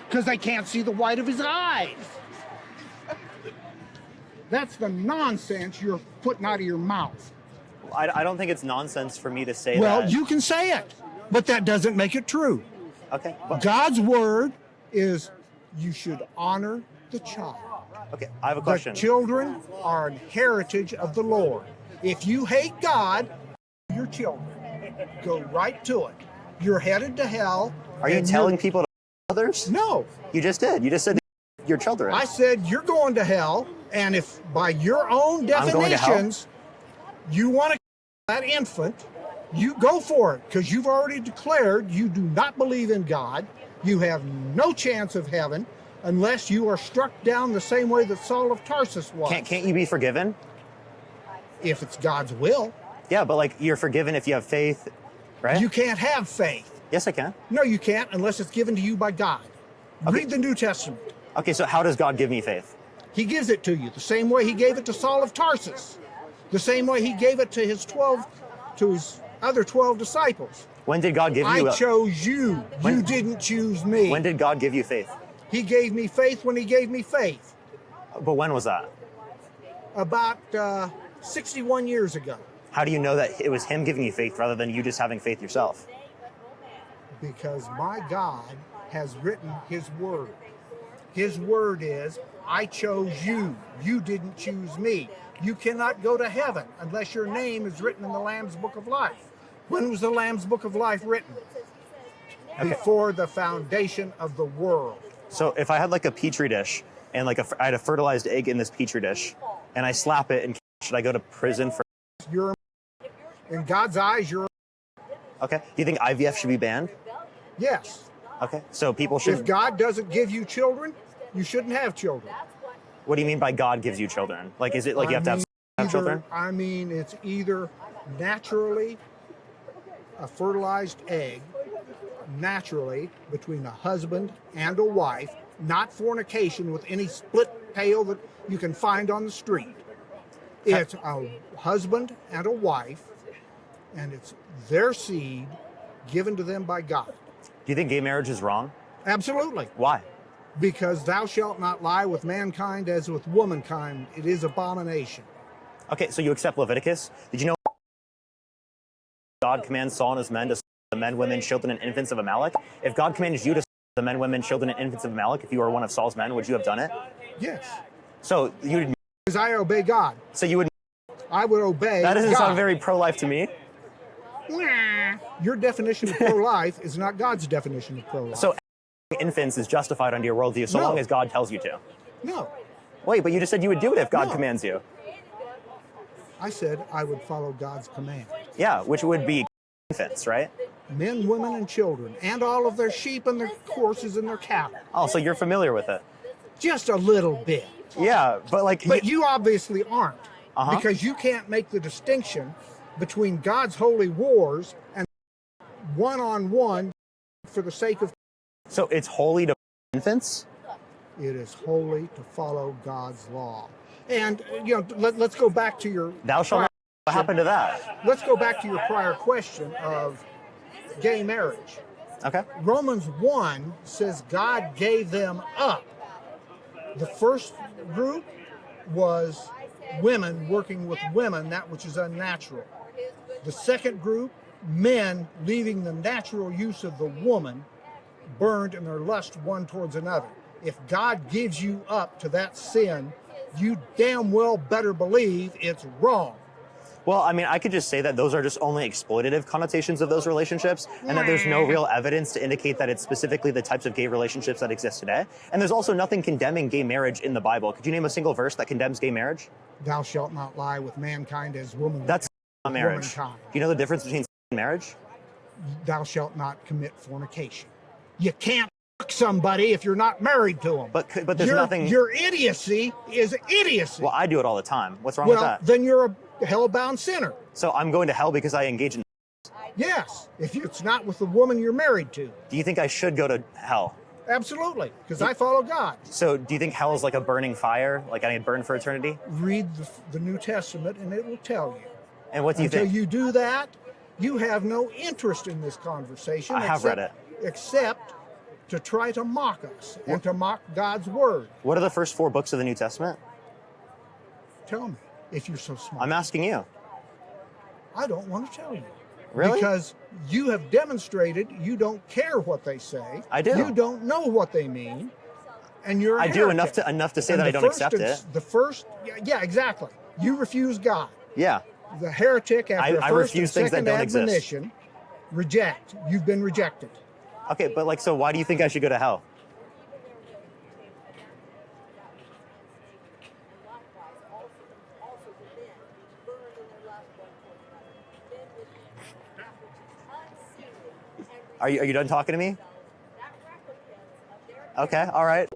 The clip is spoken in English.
because they can't see the white of his eyes. That's the nonsense you're putting out of your mouth. I don't think it's nonsense for me to say Well, that. you can say it, but that doesn't make it true. Okay. God's word is you should honor the child. Okay, I have a question. The children are an heritage of the Lord. If you hate God, your children, go right to it. You're headed to hell. Are you telling people to others? No. You just did. You just said your children. I said you're going to hell, and if by your own definitions you want to kill that infant, you go for it, because you've already declared you do not believe in God. You have no chance of heaven unless you are struck down the same way that Saul of Tarsus was. Can't you be forgiven? If it's God's will. Yeah, but like you're forgiven if you have faith, right? You can't have faith. Yes, I can. No, you can't unless it's given to you by God. Okay. Read the New Testament. Okay, so how does God give me faith? He gives it to you the same way he gave it to Saul of Tarsus, the same way he gave it to his other 12 disciples. When did God give you? I chose you. You didn't choose me. When did God give you faith? He gave me faith when he gave me faith. But when was that? About 61 years ago. How do you know that it was him giving you faith rather than you just having faith yourself? Because my God has written his word. His word is, I chose you. You didn't choose me. You cannot go to heaven unless your name is written in the Lamb's Book of Life. When was the Lamb's Book of Life written? Okay. Before the foundation of the world. So if I had like a petri dish and like I had a fertilized egg in this petri dish and I slap it, and should I go to prison for? You're in God's eyes. You're okay. Do you think IVF should be banned? Yes. Okay. So people should. If God doesn't give you children, you shouldn't have children. What do you mean by God gives you children? Like, is it like you have to have children? I mean, it's either naturally a fertilized egg, naturally between a husband and a wife, not fornication with any split tail that you can find on the street. It's a husband and a wife, and it's their seed given to them by God. Do you think gay marriage is wrong? Absolutely. Why? Because thou shalt not lie with mankind as with womankind. It is abomination. Okay, so you accept Leviticus. Did you know God commands Saul and his men to slay the men, women, children, and infants of Amalek? If God commanded you to slay the men, women, children, and infants of Amalek, if you were one of Saul's men, would you have done it? Yes. So you would. Because I obey God. So you would. I would obey That doesn't God. sound very pro-life to me. Your definition of pro-life is not God's definition of pro-life. So infants is justified under your worldview so long as God tells you to. No. Wait, but you just said you would do it if God commands you. I said I would follow God's command. Yeah, which would be infants, right? Men, women, and children, and all of their sheep and their horses and their cattle. Oh, so you're familiar with it. Just a little bit. Yeah, but like... But you obviously aren't. Because you can't make the distinction between God's holy wars and one-on-one for the sake of... So it's holy to infants? It is holy to follow God's law. And, you know, let's go back to your... Thou shalt not... What happened to that? Let's go back to your prior question of gay marriage. Okay. Romans 1 says God gave them up. The first group was women working with women, that which is unnatural. The second group, men leaving the natural use of the woman, burned in their lust one towards another. If God gives you up to that sin, you damn well better believe it's wrong. Well, I mean, I could just say that those are just only exploitative connotations of those relationships, and that there's no real evidence to indicate that it's specifically the types of gay relationships that exist today. And there's also nothing condemning gay marriage in the Bible. Could you name a single verse that condemns gay marriage? Thou shalt not lie with mankind as woman. That's not marriage. Do you know the difference between marriage? Thou shalt not commit fornication. You can't fuck somebody if you're not married to them. But there's nothing... Your idiocy is idiocy. Well, I do it all the time. What's wrong with that? Then you're a hell-bound sinner. So I'm going to hell because I engage in... Yes, if it's not with the woman you're married to. Do you think I should go to hell? Absolutely, because I follow God. So do you think hell is like a burning fire? Like I get burned for eternity? Read the New Testament and it will tell you. And what do you think? Until you do that, you have no interest in this conversation. I have read it. Except to try to mock us and to mock God's word. What are the first 4 books of the New Testament? Tell me, if you're so smart. I'm asking you. I don't want to tell you. Really? Because you have demonstrated you don't care what they say. I do. You don't know what they mean, and you're a I do enough heretic. to say And that the I don't first accept ex- it. The first, yeah, exactly. You refuse God. Yeah. The heretic after I a first refuse and things that second don't exist. admonition, reject. You've been rejected. Okay, but like, so why do you think I should go to hell? Are you done talking to me? Okay, all right.